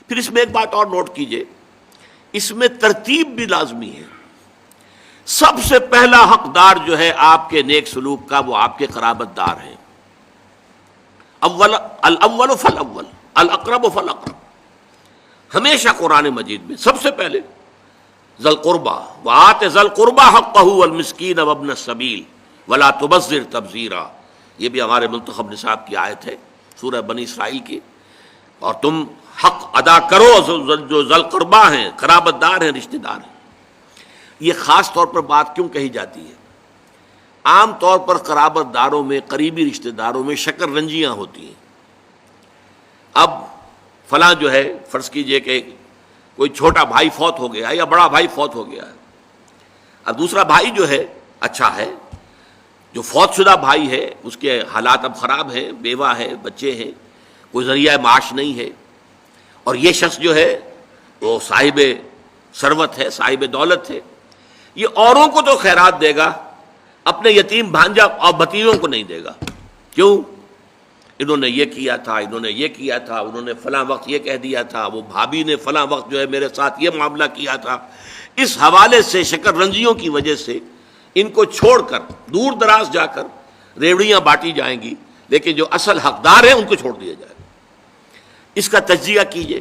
پھر اس میں ایک بات اور نوٹ کیجئے، اس میں ترتیب بھی لازمی ہے. سب سے پہلا حقدار جو ہے آپ کے نیک سلوک کا وہ آپ کے قرابت دار ہیں. الاول فالاول، الاقرب فالاقرب. ہمیشہ قرآن مجید میں سب سے پہلے ذی القربیٰ وآت ذی القربیٰ حقہ والمسکین وابن السبیل ولا تبذر تبذیرا. یہ بھی ہمارے منتخب نصاب کی آیت ہے سورہ بنی اسرائیل کی. اور تم حق ادا کرو جو ذی القربیٰ ہیں، قرابت دار ہیں، رشتہ دار ہیں. یہ خاص طور پر بات کیوں کہی جاتی ہے؟ عام طور پر قرابت داروں میں، قریبی رشتہ داروں میں شکر رنجیاں ہوتی ہیں. اب فلاں جو ہے، فرض کیجئے کہ کوئی چھوٹا بھائی فوت ہو گیا یا بڑا بھائی فوت ہو گیا ہے. اب دوسرا بھائی جو ہے اچھا ہے، جو فوت شدہ بھائی ہے اس کے حالات اب خراب ہیں، بیوہ ہے، بچے ہیں، کوئی ذریعہ معاش نہیں ہے، اور یہ شخص جو ہے وہ صاحب ثروت ہے، صاحب دولت ہے. یہ اوروں کو تو خیرات دے گا، اپنے یتیم بھانجا اور بھتیجوں کو نہیں دے گا. کیوں؟ انہوں نے یہ کیا تھا، انہوں نے یہ کیا تھا، انہوں نے فلاں وقت یہ کہہ دیا تھا، وہ بھابھی نے فلاں وقت جو ہے میرے ساتھ یہ معاملہ کیا تھا. اس حوالے سے شکر رنجیوں کی وجہ سے ان کو چھوڑ کر دور دراز جا کر ریوڑیاں بانٹی جائیں گی، لیکن جو اصل حقدار ہیں ان کو چھوڑ دیا جائے گا. اس کا تجزیہ کیجئے.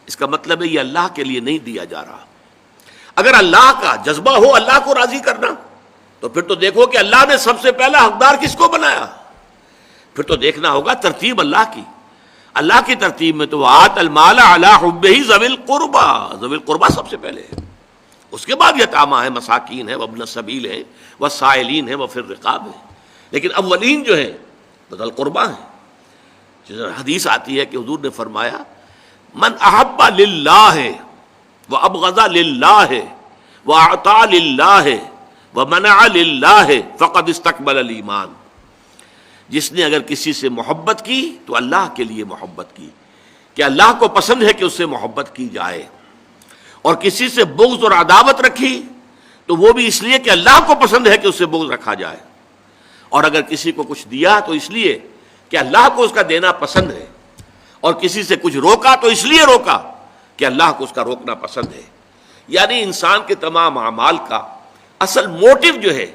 اس کا مطلب ہے یہ اللہ کے لیے نہیں دیا جا رہا. اگر اللہ کا جذبہ ہو اللہ کو راضی کرنا تو پھر تو دیکھو کہ اللہ نے سب سے پہلا حقدار کس کو بنایا. پھر تو دیکھنا ہوگا ترتیب اللہ کی. اللہ کی ترتیب میں تو آت المال علی حبہ ذوی القربیٰ، ذوی القربیٰ سب سے پہلے ہے. اس کے بعد یتامہ ہیں، مساکین ہیں، وابن السبیل ہیں، والسائلین ہیں، وفی الرقاب ہیں. لیکن اولین جو ہے ذوی القربیٰ ہیں. حدیث آتی ہے کہ حضور نے فرمایا من احب للہ وابغض للہ واعطى للہ ومنع للہ فقد استقبل الایمان. جس نے اگر کسی سے محبت کی تو اللہ کے لیے محبت کی، کہ اللہ کو پسند ہے کہ اس سے محبت کی جائے، اور کسی سے بغض اور عداوت رکھی تو وہ بھی اس لیے کہ اللہ کو پسند ہے کہ اس سے بغض رکھا جائے. اور اگر کسی کو کچھ دیا تو اس لیے کہ اللہ کو اس کا دینا پسند ہے، اور کسی سے کچھ روکا تو اس لیے روکا کہ اللہ کو اس کا روکنا پسند ہے. یعنی انسان کے تمام اعمال کا اصل موٹو جو ہے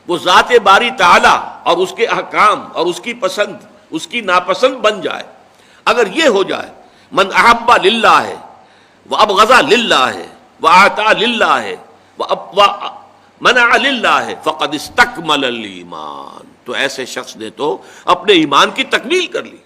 وہ ذات باری تعالی اور اس کے احکام اور اس کی پسند، اس کی ناپسند بن جائے. اگر یہ ہو جائے من احب للہ ہے وابغض للہ ہے واعطى للہ ہے ومنع للہ ہے فقد استکمل الایمان، تو ایسے شخص نے تو اپنے ایمان کی تکمیل کر لی.